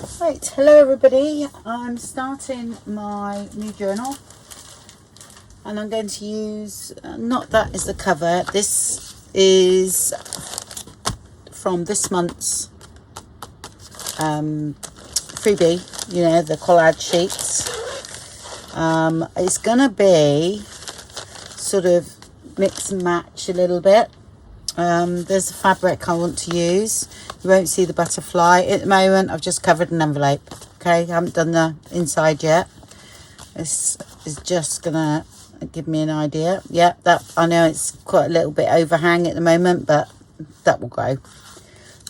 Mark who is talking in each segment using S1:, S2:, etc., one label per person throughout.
S1: Right, hello everybody. I'm starting my new journal and I'm going to use, not that is the cover, this is from this month's freebie, you know, the collage sheets. It's going to be sort of mix and match a little bit. There's a fabric I want to use. You won't see the butterfly at the moment. I've just covered an envelope. Okay, I haven't done the inside yet. This is just gonna give me an idea. Yeah, that I know it's quite a little bit overhang at the moment, but that will go.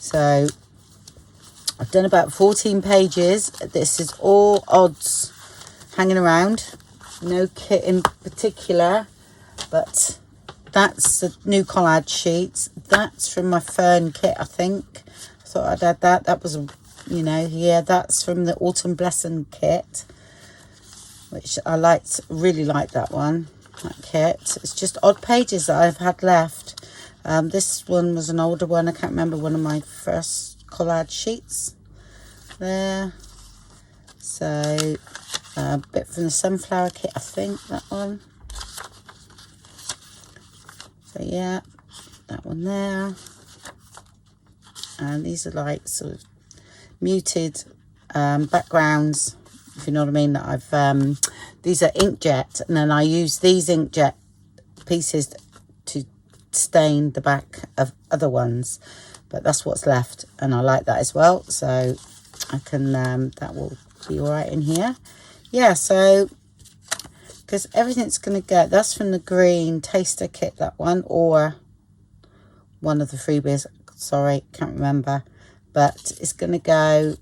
S1: So I've done about 14 pages. This is all odds hanging around. No kit in particular, but that's the new collage sheets. That's from my fern kit, I think. I thought I'd add that. That was, you know, yeah, that's from the Autumn Blessing kit, which I liked, really liked that one, that kit. It's just odd pages that I've had left. This one was an older one. I can't remember, one of my first collage sheets there. So, a bit from the sunflower kit, I think, that one. So yeah, that one there. And these are like sort of muted backgrounds, if you know what I mean, that I've, these are inkjet, and then I use these inkjet pieces to stain the back of other ones, but that's what's left, and I like that as well, so I can, that will be all right in here. Yeah, so, because everything's going to go, that's from the green taster kit, that one, or one of the freebies, sorry, can't remember, but it's going to go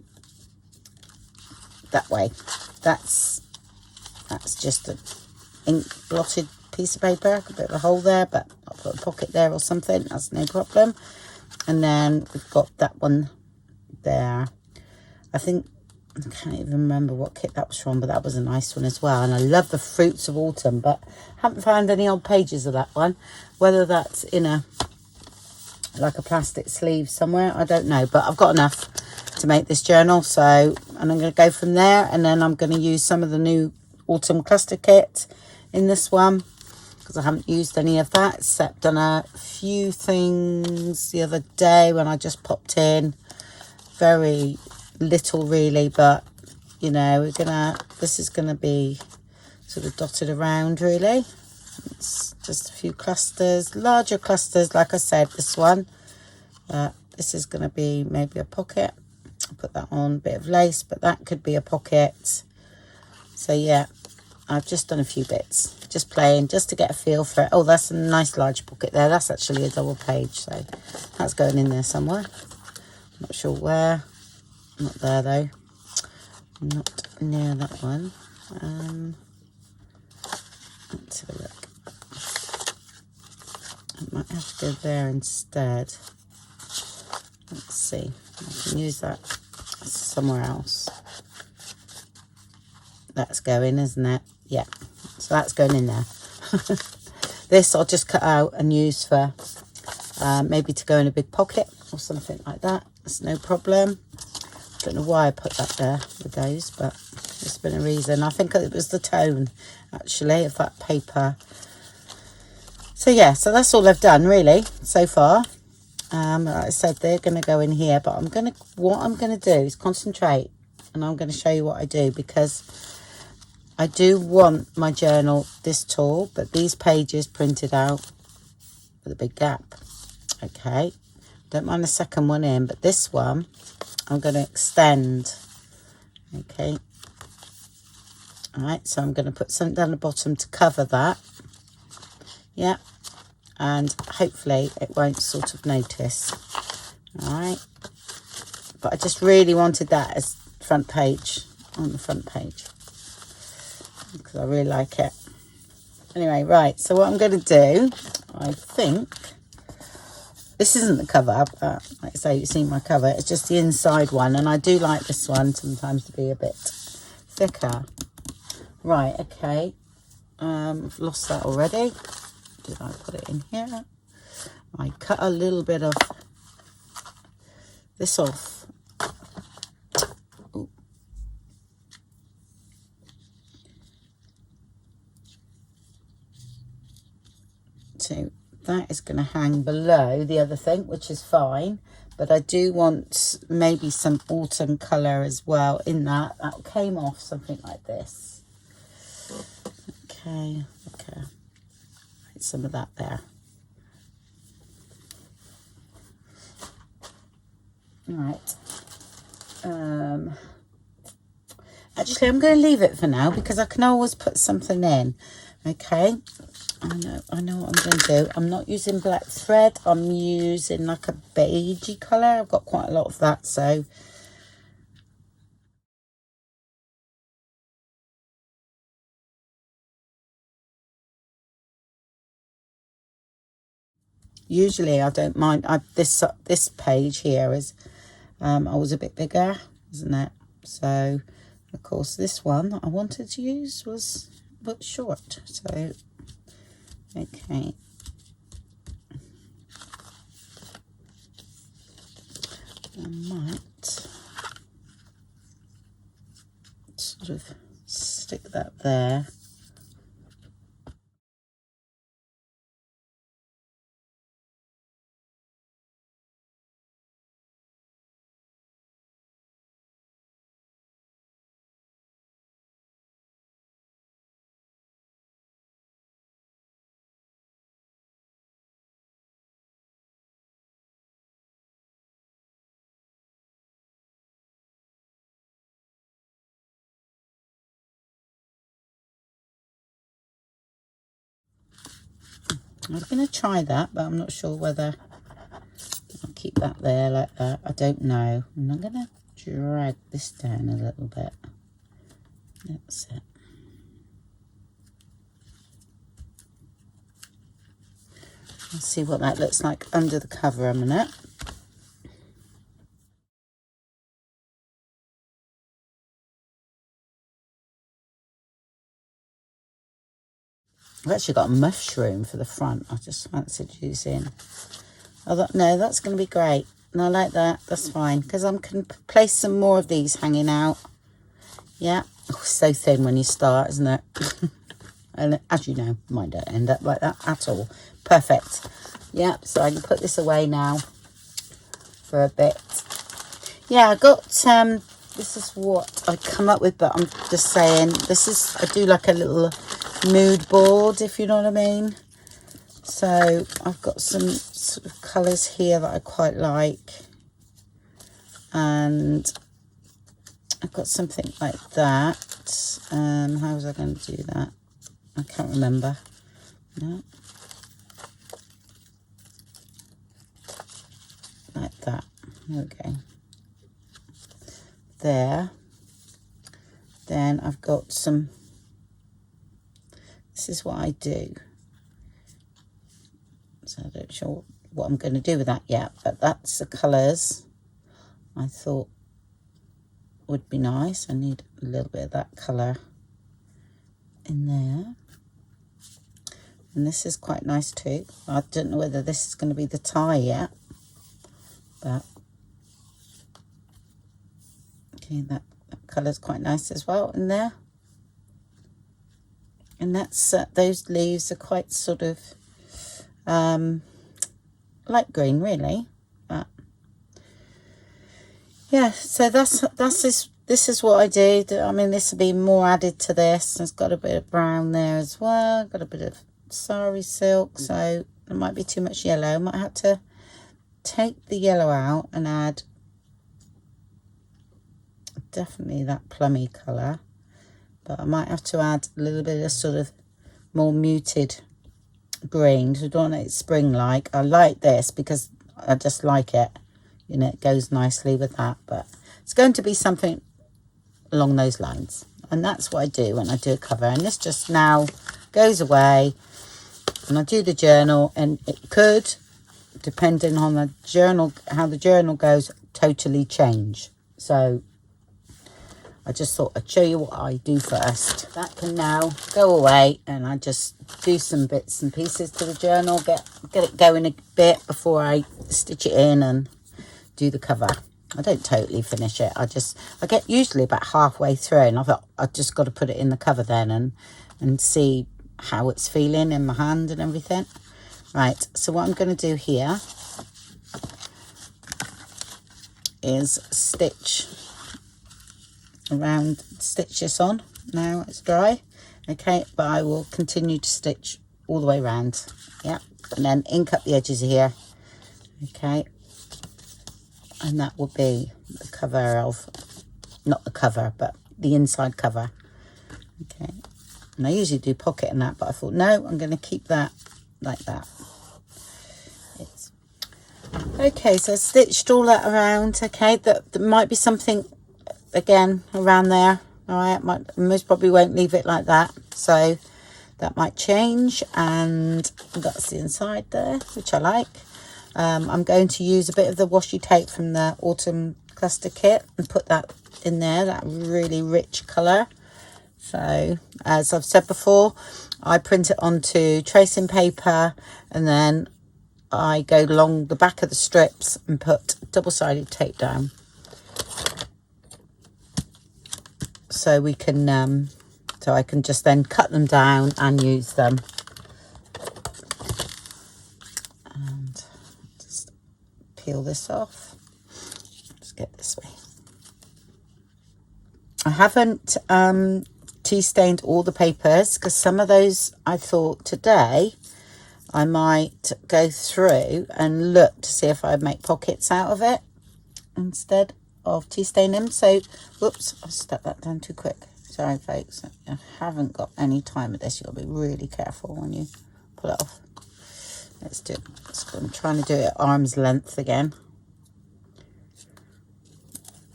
S1: that way. That's just an ink blotted piece of paper, a bit of a hole there, but I'll put a pocket there or something, that's no problem. And then we've got that one there. I think, I can't even remember what kit that was from, but that was a nice one as well. And I love the fruits of autumn, but haven't found any old pages of that one. Whether that's in a, like a plastic sleeve somewhere, I don't know, but I've got enough to make this journal. So, and I'm going to go from there, and then I'm going to use some of the new autumn cluster kit in this one, because I haven't used any of that, except done a few things the other day when I just popped in. Very little really, but you know, we're gonna, this is gonna be sort of dotted around really. It's just a few clusters, larger clusters, like I said, this one, this is gonna be maybe a pocket. I'll put that on, a bit of lace, but that could be a pocket. So yeah, I've just done a few bits, just playing, just to get a feel for it. Oh, that's a nice large pocket there. That's actually a double page, so that's going in there somewhere. Not sure where. Not there though, not near that one. Let's have a look. I might have to go there instead. Let's see, I can use that somewhere else. That's going, isn't it? Yeah, so that's going in there. This I'll just cut out and use for maybe to go in a big pocket or something like that. That's no problem. Don't know why I put that there with those, but there's been a reason. I think it was the tone actually of that paper. So yeah, so that's all I've done really so far. Like I said, they're going to go in here, but what I'm going to do is concentrate, and I'm going to show you what I do, because I do want my journal this tall, but these pages printed out with a big gap. Okay, don't mind the second one in, but this one I'm going to extend. Okay, all right, so I'm going to put something down the bottom to cover that. Yeah, and hopefully it won't sort of notice. All right, but I just really wanted that as front page, on the front page, because I really like it. Anyway, right, so what I'm going to do, I think, this isn't the cover, but like I say, you've seen my cover. It's just the inside one, and I do like this one sometimes to be a bit thicker. Right, okay. I've lost that already. Did I put it in here? I cut a little bit of this off. Ooh, So that is going to hang below the other thing, which is fine. But I do want maybe some autumn colour as well in that. That came off something like this. Okay. Some of that there. All right. Actually, I'm going to leave it for now because I can always put something in. Okay. I know what I'm going to do. I'm not using black thread. I'm using like a beigey colour. I've got quite a lot of that, so usually I don't mind. This page here is always a bit bigger, isn't it? So of course this one I wanted to use was a bit short. So okay. I might sort of stick that there. I was going to try that, but I'm not sure whether I'll keep that there like that. I don't know. And I'm going to drag this down a little bit. That's it. Let's see what that looks like under the cover a minute. I've actually got a mushroom for the front. I just fancied using. No, that's going to be great. And I like that. That's fine. Because I can place some more of these hanging out. Yeah. Oh, so thin when you start, isn't it? And as you know, mine don't end up like that at all. Perfect. Yeah. So I can put this away now for a bit. Yeah, I got... this is what I come up with, but I'm just saying, I do like a little mood board, if you know what I mean. So I've got some sort of colours here that I quite like, and I've got something like that. How was I going to do that? I can't remember. No. Like that. There we go. There. Then I've got some. This is what I do. So I don't know what I'm going to do with that yet, but that's the colours I thought would be nice. I need a little bit of that colour in there. And this is quite nice too. I don't know whether this is going to be the tie yet, but okay, that colour's quite nice as well in there. And that's those leaves are quite sort of light green, really. But yeah, so this is what I do. I mean, this will be more added to this. It's got a bit of brown there as well. Got a bit of sari silk, so there might be too much yellow. I might have to take the yellow out and add definitely that plummy colour. But I might have to add a little bit of sort of more muted green. So I don't want it spring-like. I like this because I just like it. You know, it goes nicely with that. But it's going to be something along those lines. And that's what I do when I do a cover. And this just now goes away. And I do the journal. And it could, depending on the journal, how the journal goes, totally change. So I just thought I'd show you what I do first. That can now go away, and I just do some bits and pieces to the journal, get it going a bit before I stitch it in and do the cover. I don't totally finish it. I get usually about halfway through, and I thought I've just got to put it in the cover then and see how it's feeling in my hand and everything. Right, so what I'm going to do here is stitch this on now it's dry. Okay, but I will continue to stitch all the way around. Yeah, and then ink up the edges here. Okay, and that will be the cover of, not the cover, but the inside cover. Okay, and I usually do pocket and that, but I thought no, I'm going to keep that like that. Okay, so I stitched all that around. Okay, that might be something again around there. All right, most probably won't leave it like that, so that might change. And that's the inside there, which I like. I'm going to use a bit of the washi tape from the autumn cluster kit and put that in there, that really rich colour. So as I've said before, I print it onto tracing paper, and then I go along the back of the strips and put double-sided tape down, so we can so I can just then cut them down and use them. And just peel this off. Let's get this way. I haven't tea stained all the papers, because some of those I thought today I might go through and look to see if I make pockets out of it instead of tea stain them. So, whoops, I stuck that down too quick. Sorry, folks. I haven't got any time with this. You've got to be really careful when you pull it off. Let's do it. I'm trying to do it at arm's length again.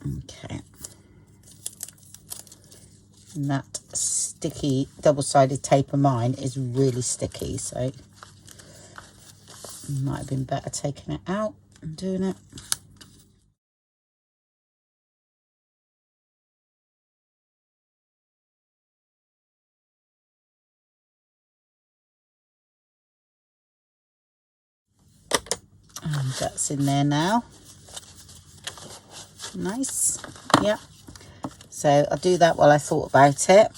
S1: Okay. And that sticky double-sided tape of mine is really sticky, so it might have been better taking it out and doing it. And that's in there now. Nice. Yeah. So I'll do that while I thought about it.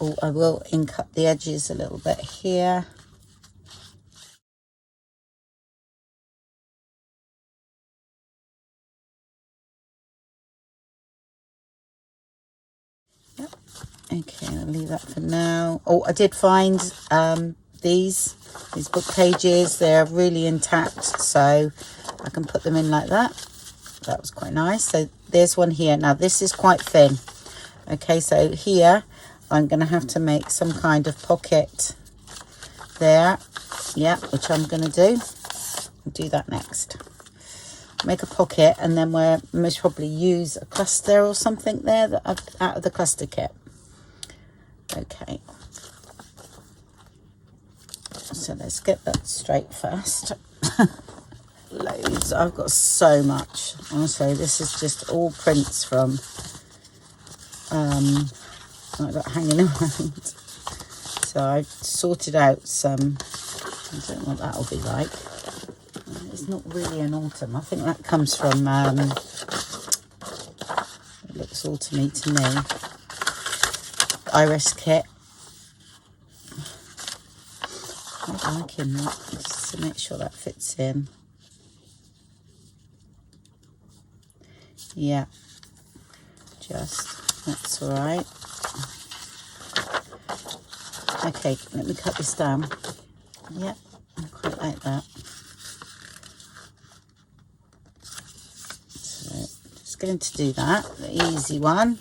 S1: Oh, I will ink up the edges a little bit here. Yep. Okay, I'll leave that for now. Oh, I did find these book pages. They're really intact, so I can put them in like that. That was quite nice. So there's one here. Now this is quite thin. Okay, so here I'm going to have to make some kind of pocket there. Yeah, which I'm going to do. I'll do that next. Make a pocket, and then we'll most probably use a cluster or something there that I've out of the cluster kit. Okay. So let's get that straight first. Loads. I've got so much. Honestly, this is just all prints from I've got hanging around. So I've sorted out some. I don't know what that'll be like. It's not really an autumn. I think that comes from it looks autumny to me. Iris kit. I'm liking that, just to make sure that fits in. Yeah, that's all right. Okay, let me cut this down. Yeah, I quite like that. So just going to do that, the easy one.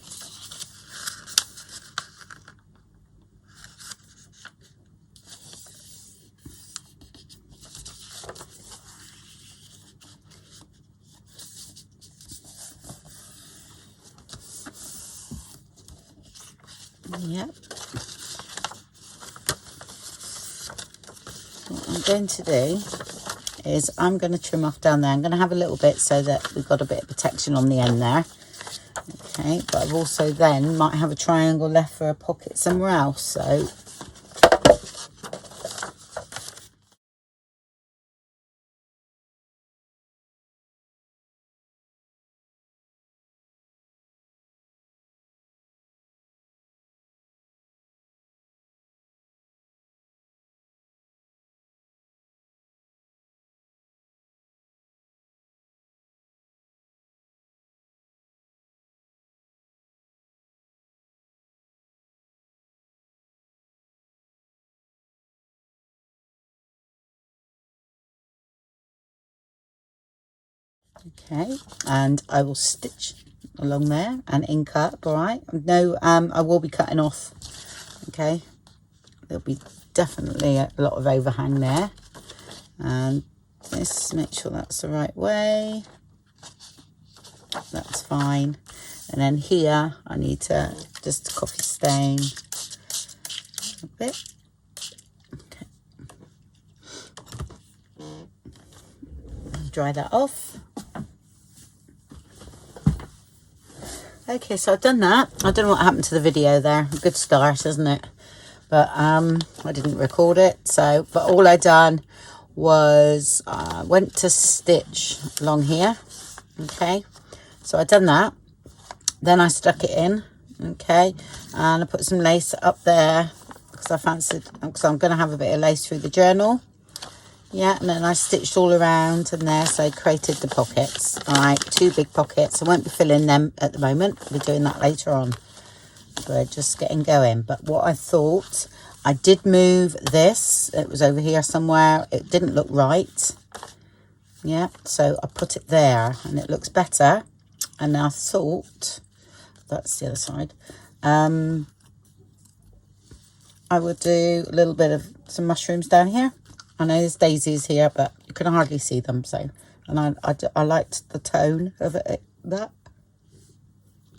S1: Yep. What I'm going to do is I'm going to trim off down there. I'm going to have a little bit so that we've got a bit of protection on the end there. Okay, but I've also then might have a triangle left for a pocket somewhere else. So Okay, and I will stitch along there and ink up. All right, no, I will be cutting off. Okay, there'll be definitely a lot of overhang there, and this, make sure that's the right way. That's fine. And then here I need to just coffee stain a bit. Okay, dry that off. Okay, so I've done that. I don't know what happened to the video there. Good start, isn't it? But I didn't record it. So, but all I done was went to stitch along here. Okay, so I done that. Then I stuck it in. Okay, and I put some lace up there because I fancied, because I'm going to have a bit of lace through the journal. Yeah, and then I stitched all around and there, so I created the pockets. All right, 2 big pockets. I won't be filling them at the moment. We'll be doing that later on. We're just getting going. But what I thought, I did move this. It was over here somewhere. It didn't look right. Yeah, so I put it there and it looks better. And I thought, that's the other side, I would do a little bit of some mushrooms down here. I know there's daisies here, but you can hardly see them. So, and I liked the tone of it. That.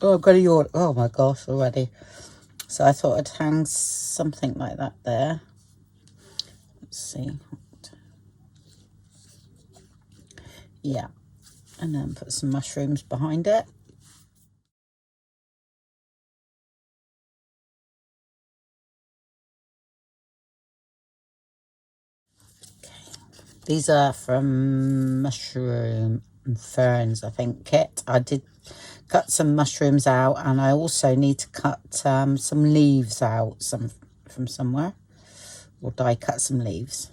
S1: Oh, I've got a yawn. Oh my gosh, already. So I thought I'd hang something like that there. Let's see. Yeah, and then put some mushrooms behind it. These are from Mushroom and Ferns, I think, kit. I did cut some mushrooms out, and I also need to cut some leaves out from somewhere. Or die cut some leaves,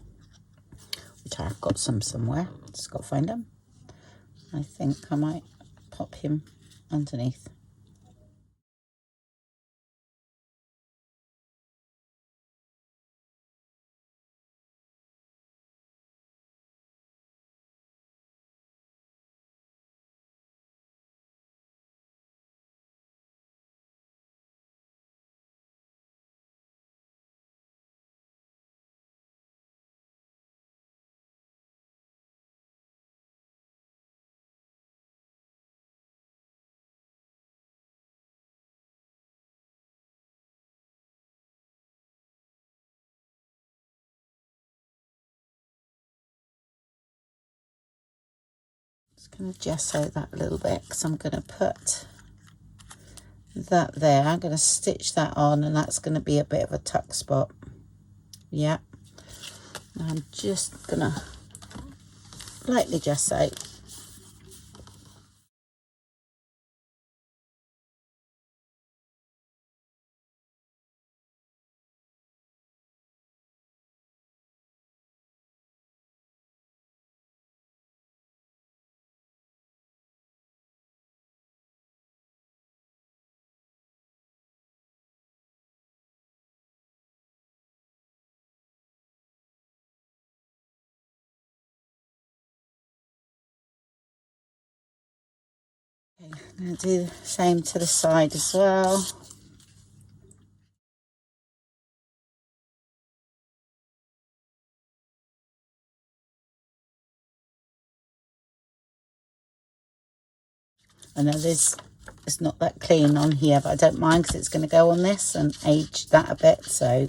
S1: which I've got some somewhere. Just got to find them. I think I might pop him underneath. Just going to gesso that a little bit because I'm going to put that there. I'm going to stitch that on, and that's going to be a bit of a tuck spot. Yeah. I'm just going to lightly gesso. Okay, I'm going to do the same to the side as well. I know it's not that clean on here, but I don't mind because it's going to go on this and age that a bit. So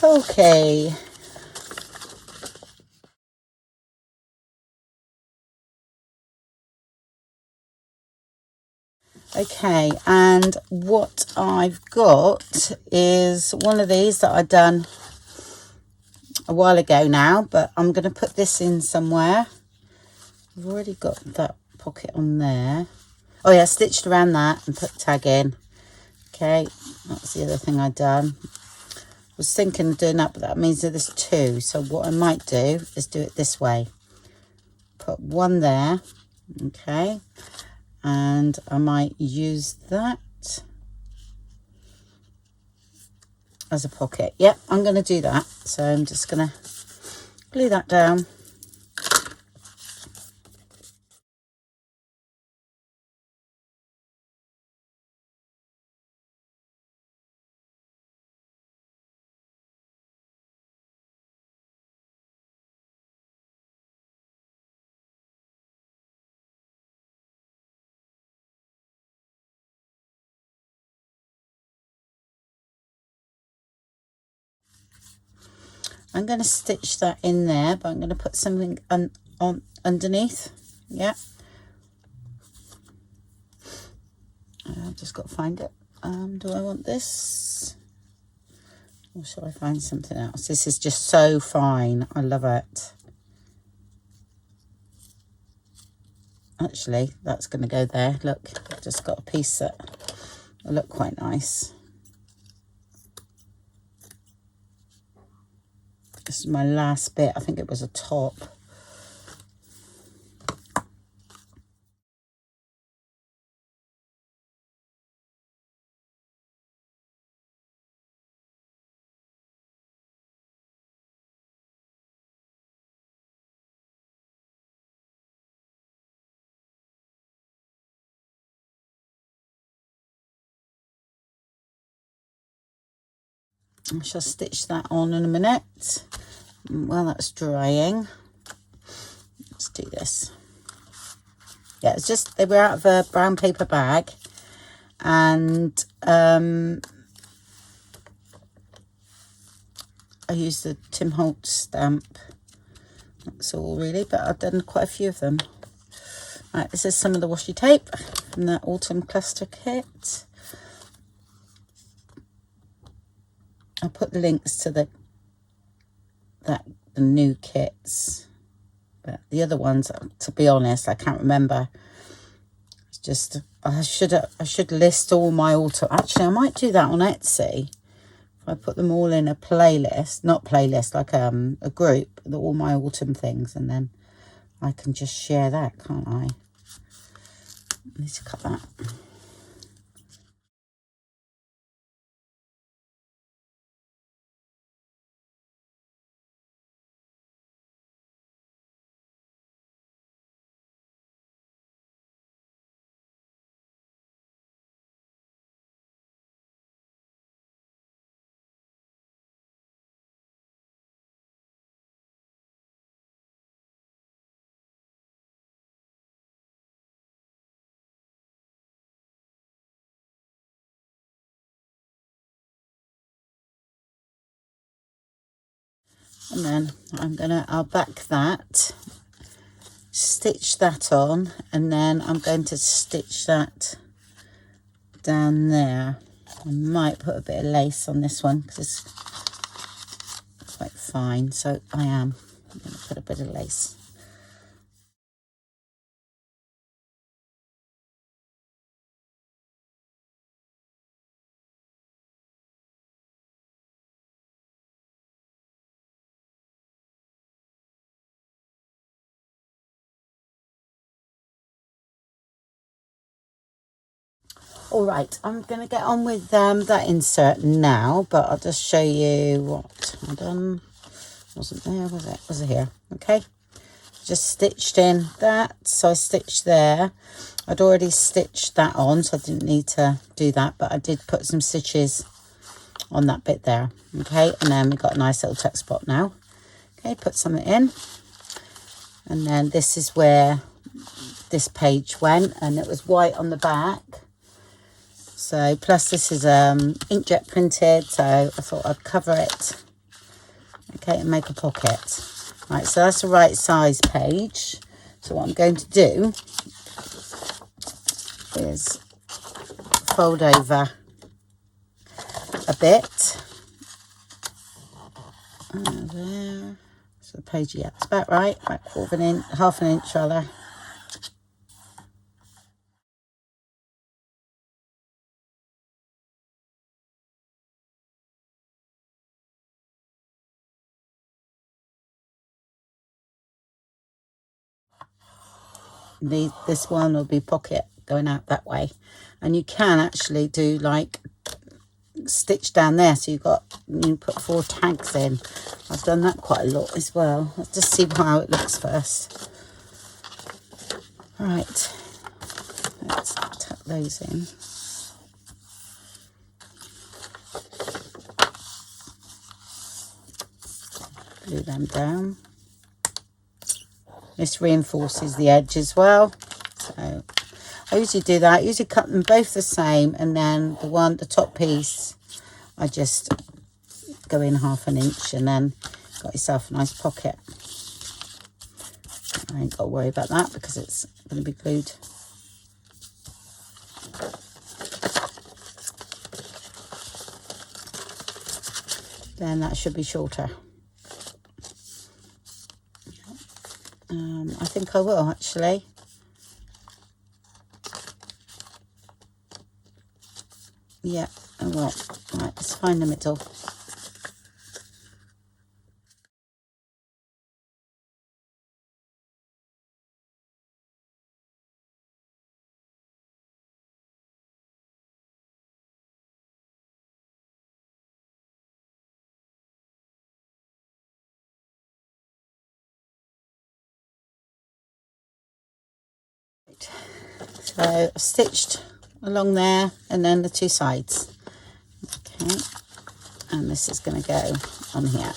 S1: Okay. Okay, and what I've got is one of these that I've done a while ago now, but I'm going to put this in somewhere. I've already got that pocket on there. Oh yeah, stitched around that and put tag in. Okay, that's the other thing I've done. I was thinking of doing that, but that means that there's two. So what I might do is do it this way. Put one there, okay, and I might use that as a pocket. Yep, I'm going to do that. So I'm just going to glue that down. I'm going to stitch that in there, but I'm going to put something on underneath. Yeah. I've just got to find it. Do I want this? Or shall I find something else? This is just so fine. I love it. Actually, that's going to go there. Look, I've just got a piece that will look quite nice. This is my last bit. I think it was a top. I shall stitch that on in a minute. While that's drying, let's do this. Yeah, it's just, they were out of a brown paper bag, and I used the Tim Holtz stamp. That's all really, but I've done quite a few of them. Right, this is some of the washi tape from the autumn cluster kit. I'll put the links to the new kits, but the other ones, to be honest, I can't remember. It's just, I should list all my autumn. Actually, I might do that on Etsy. If I put them all in a playlist, not playlist, like a group, all my autumn things, and then I can just share that, can't I? I need to cut that. And then I'll back that, stitch that on, and then I'm going to stitch that down there. I might put a bit of lace on this one because it's quite fine. So I'm going to put a bit of lace. All right, I'm going to get on with that insert now, but I'll just show you what I've done. Wasn't there, was it? Was it here? Okay. Just stitched in that. So I stitched there. I'd already stitched that on, so I didn't need to do that, but I did put some stitches on that bit there. Okay, and then we've got a nice little tuck spot now. Okay, put something in. And then this is where this page went, and it was white on the back. So plus this is inkjet printed, so I thought I'd cover it okay, and make a pocket. Right, so that's the right size page. So what I'm going to do is fold over a bit. There. So the page, yeah, it's about right. Right, half an inch rather. This one will be pocket going out that way, and you can actually do like stitch down there, so you put 4 tags in. I've done that quite a lot as well. Let's just see how it looks first. Right, let's tuck those in. Glue them down. This reinforces the edge as well, so I usually do that. I usually cut them both the same, and then the top piece, I just go in half an inch, and then got yourself a nice pocket. I ain't got to worry about that because it's going to be glued. Then that should be shorter. I think I will actually. Yeah, I will. Right, let's find the middle. So I've stitched along there, and then the 2 sides. Okay, and this is going to go on here.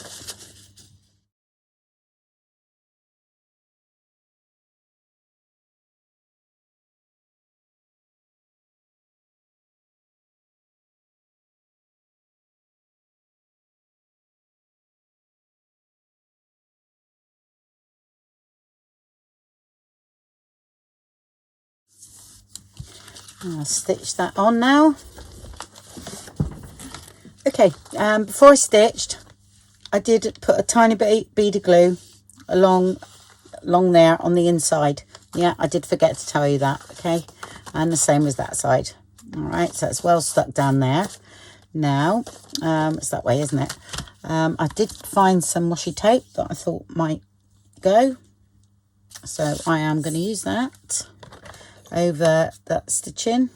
S1: I'll stitch that on now. Okay, before I stitched, I did put a tiny bead of glue along there on the inside. Yeah, I did forget to tell you that. Okay, and the same as that side. All right, so it's well stuck down there. Now, it's that way, isn't it? I did find some washi tape that I thought might go, so I am going to use that over that stitching.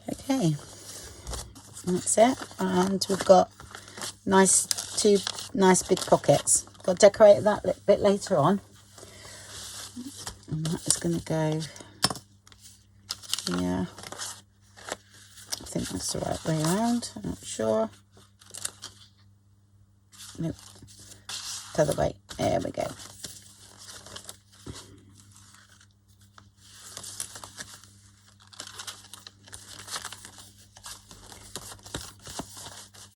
S1: Okay, that's it, and we've got two nice big pockets. Got to decorate that a bit later on, and that is going to go here. I think that's the right way around. I'm not sure. Nope, the other way. There we go.